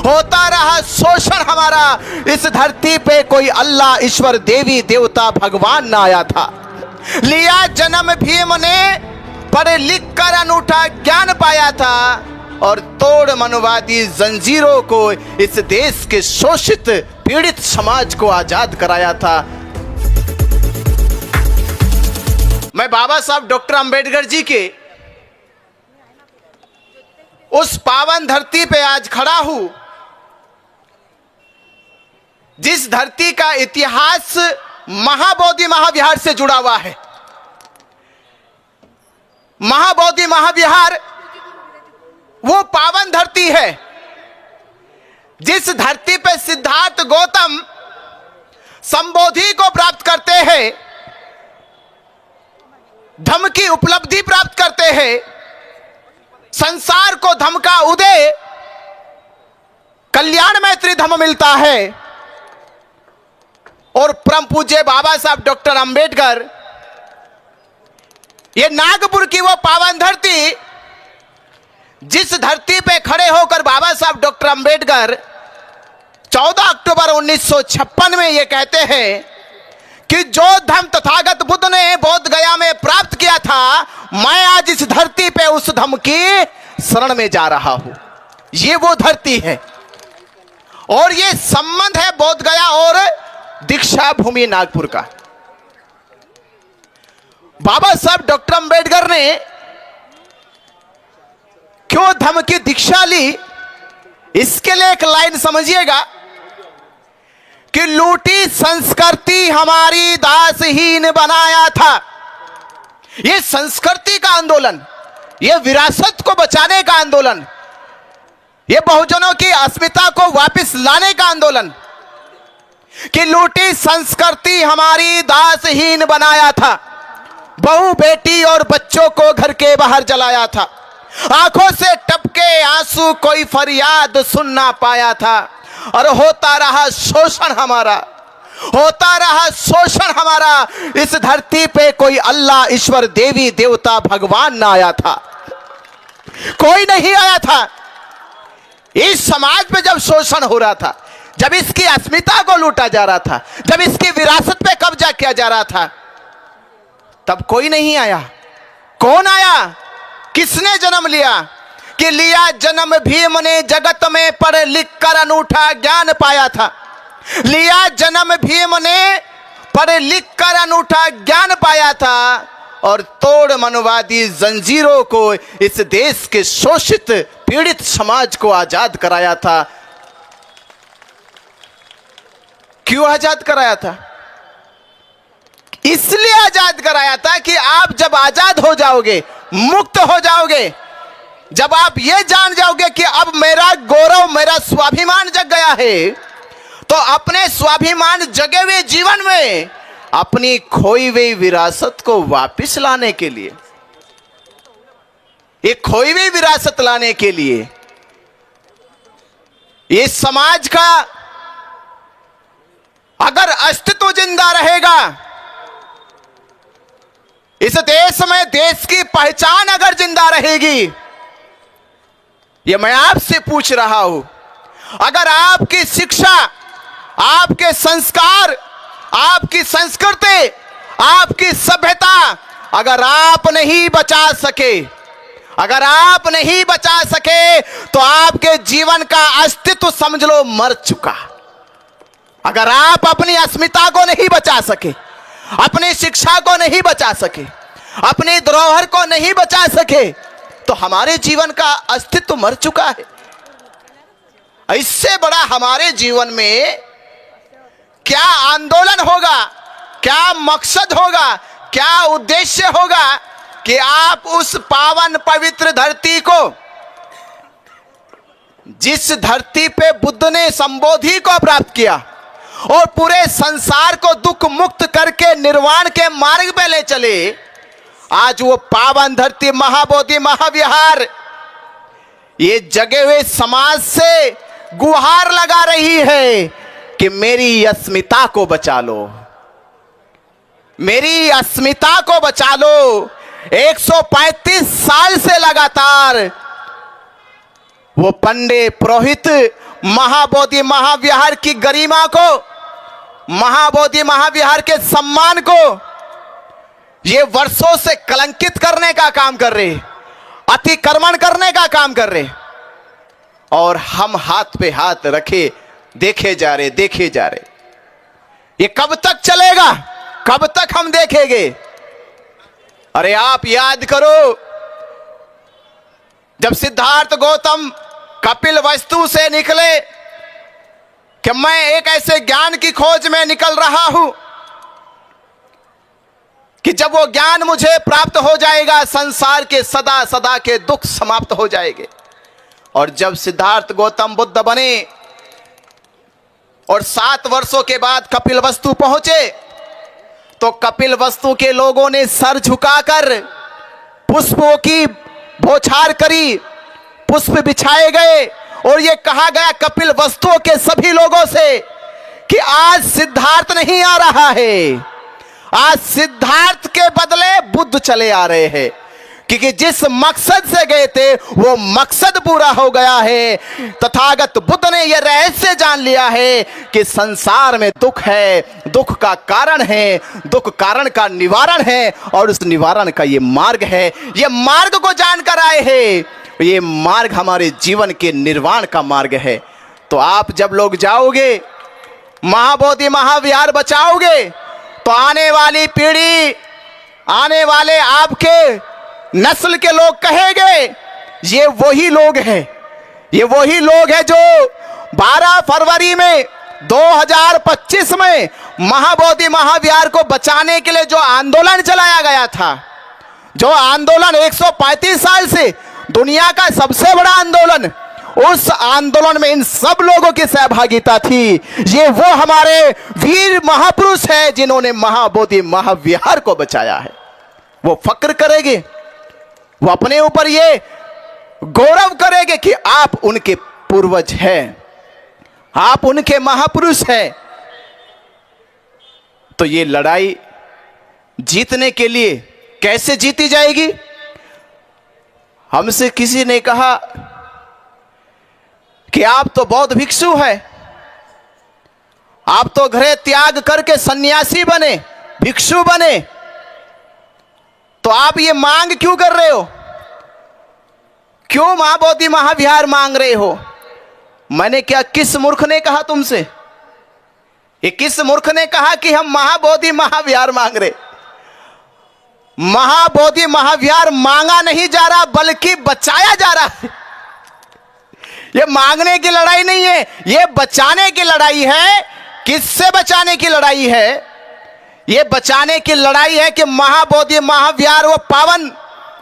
होता रहा शोषण हमारा। इस धरती पे कोई अल्लाह ईश्वर देवी देवता भगवान ना आया था। लिया जन्म भीम ने, पढ़ लिख कर अनूठा ज्ञान पाया था और तोड़ मनवादी जंजीरों को इस देश के शोषित पीड़ित समाज को आजाद कराया था। मैं बाबा साहब डॉक्टर अंबेडकर जी के उस पावन धरती पे आज खड़ा हूं, जिस धरती का इतिहास महाबोधि महाविहार से जुड़ा हुआ है। महाबोधि महाविहार वो पावन धरती है जिस धरती पे सिद्धार्थ गौतम संबोधि को प्राप्त करते हैं, धम्म की उपलब्धि प्राप्त करते हैं, संसार को धम्म का उदय कल्याण मैत्री धम्म मिलता है। और परम पूज्य बाबा साहब डॉक्टर अंबेडकर, ये नागपुर की वो पावन धरती जिस धरती पे खड़े होकर बाबा साहब डॉक्टर अंबेडकर 14 अक्टूबर 1956 में ये कहते हैं कि जो धम्म तथागत बुद्ध ने बोध गया में प्राप्त किया था, मैं आज इस धरती पे उस धम्म की शरण में जा रहा हूं। ये वो धरती है और ये संबंध है बोध गया और दीक्षा भूमि नागपुर का। बाबा साहब डॉक्टर अंबेडकर ने क्यों धम्म की दीक्षा ली, इसके लिए एक लाइन समझिएगा कि लूटी संस्कृति हमारी दासहीन बनाया था। यह संस्कृति का आंदोलन, यह विरासत को बचाने का आंदोलन, यह बहुजनों की अस्मिता को वापस लाने का आंदोलन, कि लूटी संस्कृति हमारी दासहीन बनाया था, बहू बेटी और बच्चों को घर के बाहर जलाया था, आंखों से टपके आंसू कोई फरियाद सुन ना पाया था। और होता रहा शोषण हमारा, होता रहा शोषण हमारा। इस धरती पे कोई अल्लाह ईश्वर देवी देवता भगवान ना आया था, कोई नहीं आया था। इस समाज पे जब शोषण हो रहा था, जब इसकी अस्मिता को लूटा जा रहा था, जब इसकी विरासत पे कब्जा किया जा रहा था, तब कोई नहीं आया। कौन आया? किसने जन्म लिया? कि लिया जन्म भीम ने, जगत में पढ़ लिख कर अनूठा ज्ञान पाया था। लिया जन्म भीम ने, पढ़ लिख कर अनूठा ज्ञान पाया था और तोड़ मनवादी जंजीरों को इस देश के शोषित पीड़ित समाज को आजाद कराया था। क्यों आजाद कराया था? इसलिए आजाद कराया था कि आप जब आजाद हो जाओगे, मुक्त हो जाओगे, जब आप ये जान जाओगे कि अब मेरा गौरव, मेरा स्वाभिमान जग गया है, तो अपने स्वाभिमान जगे हुए जीवन में अपनी खोई हुई विरासत को वापस लाने के लिए, एक खोई हुई विरासत लाने के लिए, इस समाज का अगर अस्तित्व जिंदा रहेगा, इस देश में देश की पहचान अगर जिंदा रहेगी, ये मैं आपसे पूछ रहा हूं, अगर आपकी शिक्षा, आपके संस्कार, आपकी संस्कृति, आपकी सभ्यता अगर आप नहीं बचा सके, अगर आप नहीं बचा सके, तो आपके जीवन का अस्तित्व समझ लो मर चुका। अगर आप अपनी अस्मिता को नहीं बचा सके, अपनी शिक्षा को नहीं बचा सके, अपनी धरोहर को नहीं बचा सके, तो हमारे जीवन का अस्तित्व मर चुका है। इससे बड़ा हमारे जीवन में क्या आंदोलन होगा, क्या मकसद होगा, क्या उद्देश्य होगा कि आप उस पावन पवित्र धरती को, जिस धरती पे बुद्ध ने संबोधि को प्राप्त किया और पूरे संसार को दुख मुक्त करके निर्वाण के मार्ग पे ले चले, आज वो पावन धरती महाबोधि महाविहार ये जगे हुए समाज से गुहार लगा रही है कि मेरी अस्मिता को बचा लो, मेरी अस्मिता को बचा लो। 135 साल से लगातार वो पंडे पुरोहित महाबोधि महाविहार की गरिमा को, महाबोधि महाविहार के सम्मान को ये वर्षों से कलंकित करने का काम कर रहे, अतिक्रमण करने का काम कर रहे, और हम हाथ पे हाथ रखे देखे जा रहे। ये कब तक चलेगा, कब तक हम देखेंगे? अरे आप याद करो, जब सिद्धार्थ गौतम कपिल वस्तु से निकले कि मैं एक ऐसे ज्ञान की खोज में निकल रहा हूं कि जब वो ज्ञान मुझे प्राप्त हो जाएगा संसार के सदा सदा के दुख समाप्त हो जाएंगे। और जब सिद्धार्थ गौतम बुद्ध बने और 7 वर्षों के बाद कपिल वस्तु पहुंचे, तो कपिल वस्तु के लोगों ने सर झुकाकर पुष्पों की बौछार करी, पुष्प बिछाए गए और ये कहा गया कपिल वस्तुओं के सभी लोगों से कि आज सिद्धार्थ नहीं आ रहा है, आज सिद्धार्थ के बदले बुद्ध चले आ रहे हैं, क्योंकि जिस मकसद से गए थे वो मकसद पूरा हो गया है। तथागत बुद्ध ने यह रहस्य जान लिया है कि संसार में दुख है, दुख का कारण है, दुख कारण का निवारण है, और उस निवारण का ये मार्ग है। ये मार्ग को जानकर आए हैं, ये मार्ग हमारे जीवन के निर्वाण का मार्ग है। तो आप जब लोग जाओगे, महाबोधि महाविहार बचाओगे, तो आने वाली पीढ़ी, आने वाले आपके नस्ल के लोग कहेंगे ये वही लोग हैं, ये वही लोग हैं जो 12 फरवरी में 2025 में महाबोधि महाविहार को बचाने के लिए जो आंदोलन चलाया गया था, जो आंदोलन 135 साल से दुनिया का सबसे बड़ा आंदोलन, उस आंदोलन में इन सब लोगों की सहभागिता थी। ये वो हमारे वीर महापुरुष हैं जिन्होंने महाबोधि महाविहार को बचाया है। वो फक्र करेंगे, वो अपने ऊपर ये गौरव करेंगे कि आप उनके पूर्वज हैं, आप उनके महापुरुष हैं। तो ये लड़ाई जीतने के लिए कैसे जीती जाएगी? हमसे किसी ने कहा कि आप तो बौद्ध भिक्षु हैं, आप तो गृह त्याग करके सन्यासी बने, भिक्षु बने, तो आप ये मांग क्यों कर रहे हो? क्यों महाबोधि महाविहार मांग रहे हो? मैंने क्या, किस मूर्ख ने कहा तुमसे? ये किस मूर्ख ने कहा कि हम महाबोधि महाविहार मांग रहे? महाबोधि महाविहार मांगा नहीं जा रहा, बल्कि बचाया जा रहा है। ये मांगने की लड़ाई नहीं है, ये बचाने की लड़ाई है। किससे बचाने की लड़ाई है? ये बचाने की लड़ाई है कि महाबोधि महाविहार वो पावन,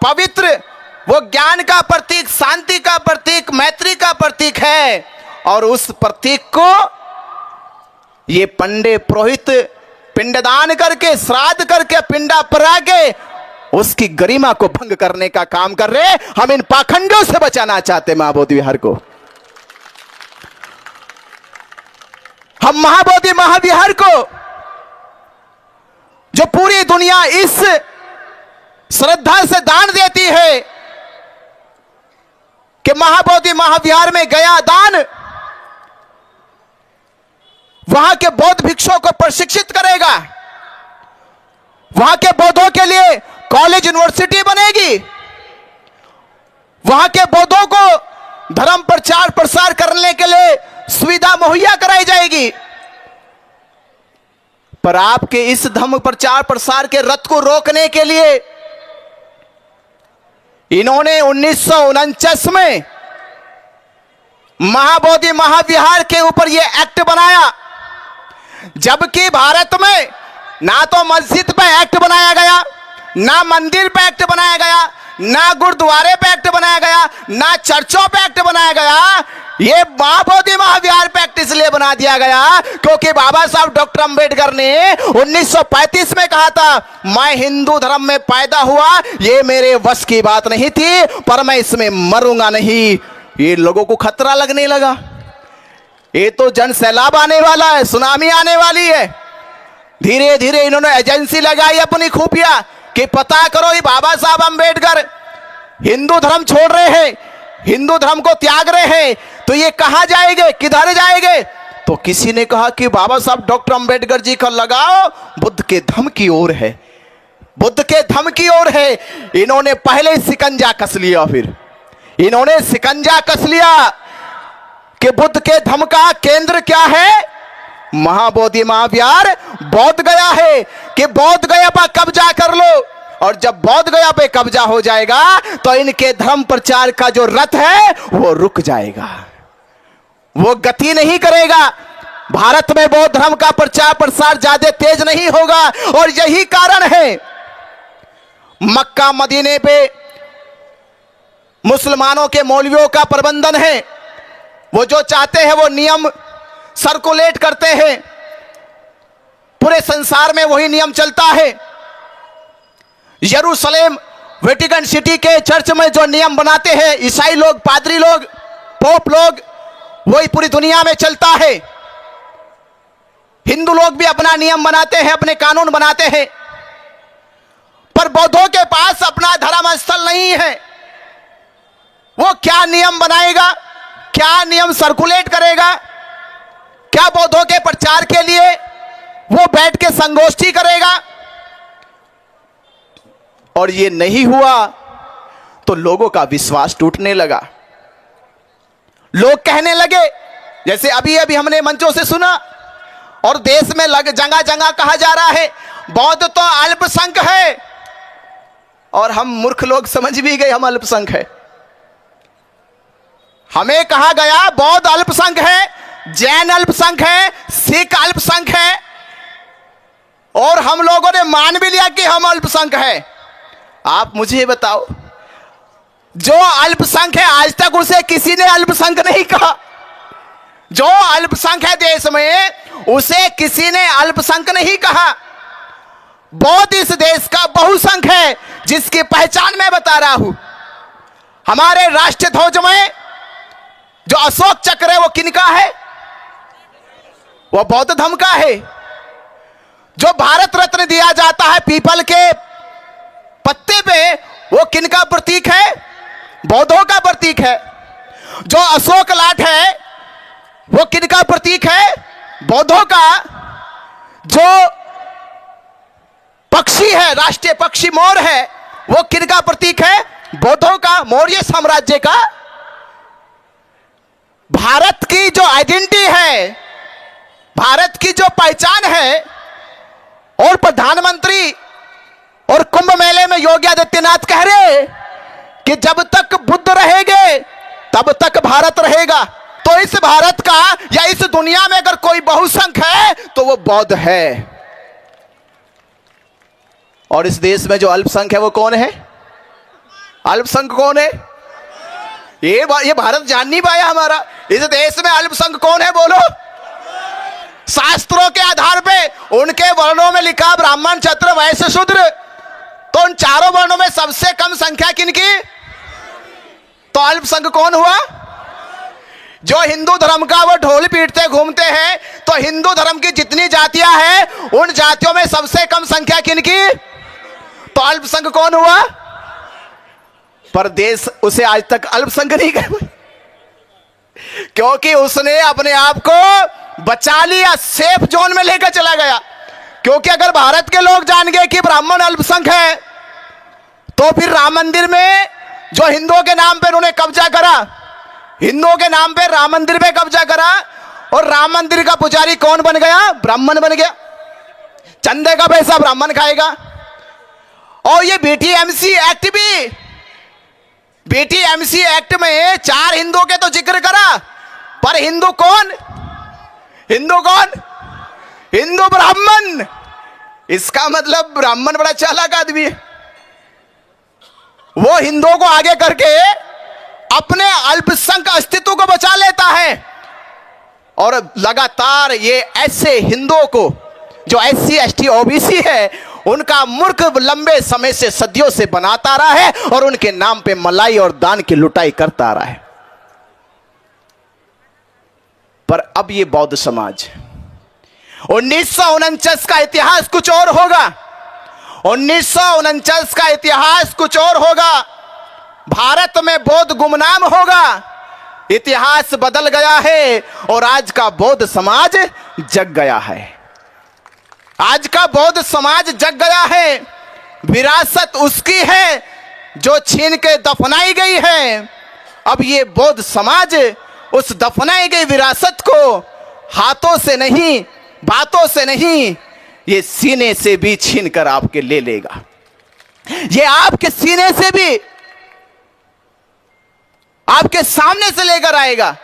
पवित्र, वो ज्ञान का प्रतीक, शांति का प्रतीक, मैत्री का प्रतीक है, और उस प्रतीक को ये पंडे पुरोहित पिंडदान करके, श्राद्ध करके, पिंडा परा के उसकी गरिमा को भंग करने का काम कर रहे। हम इन पाखंडों से बचाना चाहते महाबोधि विहार को। हम महाबोधि महाविहार को, जो पूरी दुनिया इस श्रद्धा से दान देती है कि महाबोधि महाविहार में गया दान वहां के बौद्ध भिक्षुओं को प्रशिक्षित करेगा, वहां के बौद्धों के लिए कॉलेज यूनिवर्सिटी बनेगी, वहां के बौद्धों को धर्म प्रचार प्रसार करने के लिए सुविधा मुहैया कराई जाएगी। पर आपके इस धर्म प्रचार प्रसार के रथ को रोकने के लिए इन्होंने 1949 में महाबोधि महाविहार के ऊपर यह एक्ट बनाया, जबकि भारत में ना तो मस्जिद पे एक्ट बनाया गया, ना मंदिर पे एक्ट बनाया गया, ना गुरुद्वारे पे एक्ट बनाया गया, ना चर्चों पे एक्ट बनाया गया। ये महाबोधि महाविहार पे एक्ट इसलिए बना दिया गया क्योंकि बाबा साहब डॉक्टर अंबेडकर ने 1935 में कहा था, मैं हिंदू धर्म में पैदा हुआ, ये मेरे वश की बात नहीं थी, पर मैं इसमें मरूंगा नहीं। ये लोगों को खतरा लगने लगा, ये तो जन सैलाब आने वाला है, सुनामी आने वाली है। धीरे धीरे इन्होंने एजेंसी लगाई अपनी खुफिया कि पता करो ये बाबा साहब अंबेडकर हिंदू धर्म छोड़ रहे हैं, हिंदू धर्म को त्याग रहे हैं, तो ये कहां जाएंगे, किधर जाएंगे? तो किसी ने कहा कि बाबा साहब डॉक्टर अंबेडकर जी का लगाव बुद्ध के धर्म की ओर है, बुद्ध के धर्म की ओर है। इन्होंने पहले शिकंजा कस लिया, फिर इन्होंने शिकंजा कस लिया कि बुद्ध के धर्म का केंद्र क्या है? महाबोधि महाविहार बौद्ध गया है, कि बौद्ध गया पर कब्जा कर लो। और जब बौद्ध गया पे कब्जा हो जाएगा तो इनके धर्म प्रचार का जो रथ है वो रुक जाएगा, वो गति नहीं करेगा। भारत में बौद्ध धर्म का प्रचार प्रसार ज्यादा तेज नहीं होगा। और यही कारण है मक्का मदीने पे मुसलमानों के मौलवियों का प्रबंधन है। वो जो चाहते हैं वो नियम सर्कुलेट करते हैं, पूरे संसार में वही नियम चलता है। यरूशलेम वेटिकन सिटी के चर्च में जो नियम बनाते हैं ईसाई लोग, पादरी लोग, पोप लोग, वही पूरी दुनिया में चलता है। हिंदू लोग भी अपना नियम बनाते हैं, अपने कानून बनाते हैं, पर बौद्धों के पास अपना धर्म स्थल नहीं है। वो क्या नियम बनाएगा, क्या नियम सर्कुलेट करेगा? क्या बौद्धों के प्रचार के लिए वो बैठ के संगोष्ठी करेगा? और ये नहीं हुआ तो लोगों का विश्वास टूटने लगा। लोग कहने लगे, जैसे अभी अभी हमने मंचों से सुना और देश में जगह जगह कहा जा रहा है बौद्ध तो अल्पसंख्यक है, और हम मूर्ख लोग समझ भी गए हम अल्पसंख्यक है। हमें कहा गया बौद्ध अल्पसंख्यक है, जैन अल्पसंख्यक है, सिख अल्पसंख्यक है, और हम लोगों ने मान भी लिया कि हम अल्पसंख्यक है। आप मुझे बताओ, जो अल्पसंख्यक है आज तक उसे किसी ने अल्पसंख्यक नहीं कहा। जो अल्पसंख्यक है देश में उसे किसी ने अल्पसंख्यक नहीं कहा। बौद्ध इस देश का बहुसंख्यक है, जिसकी पहचान मैं बता रहा हूं। हमारे राष्ट्रीय ध्वज में जो अशोक चक्र है वो किनका है? वो बौद्ध धर्म का है। जो भारत रत्न दिया जाता है पीपल के पत्ते पे, वो किनका प्रतीक है? बौद्धों का प्रतीक है। जो अशोक लाट है वो किनका प्रतीक है? बौद्धों का। जो पक्षी है, राष्ट्रीय पक्षी मोर है, वो किनका प्रतीक है? बौद्धों का, मौर्य साम्राज्य का। भारत की जो आइडेंटिटी है, भारत की जो पहचान है, और प्रधानमंत्री और कुंभ मेले में योगी आदित्यनाथ कह रहे कि जब तक बुद्ध रहेंगे तब तक भारत रहेगा। तो इस भारत का या इस दुनिया में अगर कोई बहुसंख्यक है तो वो बौद्ध है। और इस देश में जो अल्पसंख्यक है वो कौन है? अल्पसंख्यक कौन है? ये भारत जान नहीं पाया हमारा। इस देश में अल्पसंख्यक कौन है बोलो? शास्त्रों के आधार पे उनके वर्णों में लिखा ब्राह्मण, क्षत्रिय, वैश्य, शूद्र। तो उन चारों वर्णों में सबसे कम संख्या किनकी? तो अल्पसंख्यक कौन हुआ? जो हिंदू धर्म का वो ढोल पीटते घूमते हैं, तो हिंदू धर्म की जितनी जातियां हैं उन जातियों में सबसे कम संख्या किनकी? तो अल्पसंख्यक कौन हुआ? पर देश उसे आज तक अल्पसंख्यक नहीं कहे, क्योंकि उसने अपने आप को बचा लिया, सेफ जोन में लेकर चला गया। क्योंकि अगर भारत के लोग जान गए कि ब्राह्मण अल्पसंख्यक है, तो फिर राम मंदिर में जो हिंदुओं के नाम पे उन्होंने कब्जा करा, हिंदुओं के नाम पे राम मंदिर पे कब्जा करा, और राम मंदिर का पुजारी कौन बन गया? ब्राह्मण बन गया। चंदे का पैसा ब्राह्मण खाएगा। और ये बीटीएमसी एक्ट भी, बीटीएमसी एक्ट में 4 हिंदुओं के तो जिक्र करा, पर हिंदू कौन? हिंदू कौन? हिंदू ब्राह्मण। इसका मतलब ब्राह्मण बड़ा चालाक आदमी है। वो हिंदुओं को आगे करके अपने अल्पसंख्यक अस्तित्व को बचा लेता है, और लगातार ये ऐसे हिंदुओं को जो SC ST OBC है उनका मूर्ख लंबे समय से, सदियों से बनाता रहा है, और उनके नाम पे मलाई और दान की लुटाई करता रहा है। पर अब ये बौद्ध समाज, 1949 का इतिहास कुछ और होगा। 1949 का इतिहास कुछ और होगा। भारत में बौद्ध गुमनाम होगा। इतिहास बदल गया है और आज का बौद्ध समाज जग गया है। आज का बौद्ध समाज जग गया है। विरासत उसकी है जो छीन के दफनाई गई है। अब ये बौद्ध समाज उस दफनाई गई विरासत को हाथों से नहीं, बातों से नहीं, ये सीने से भी छीन कर आपके ले लेगा। ये आपके सीने से भी आपके सामने से लेकर आएगा।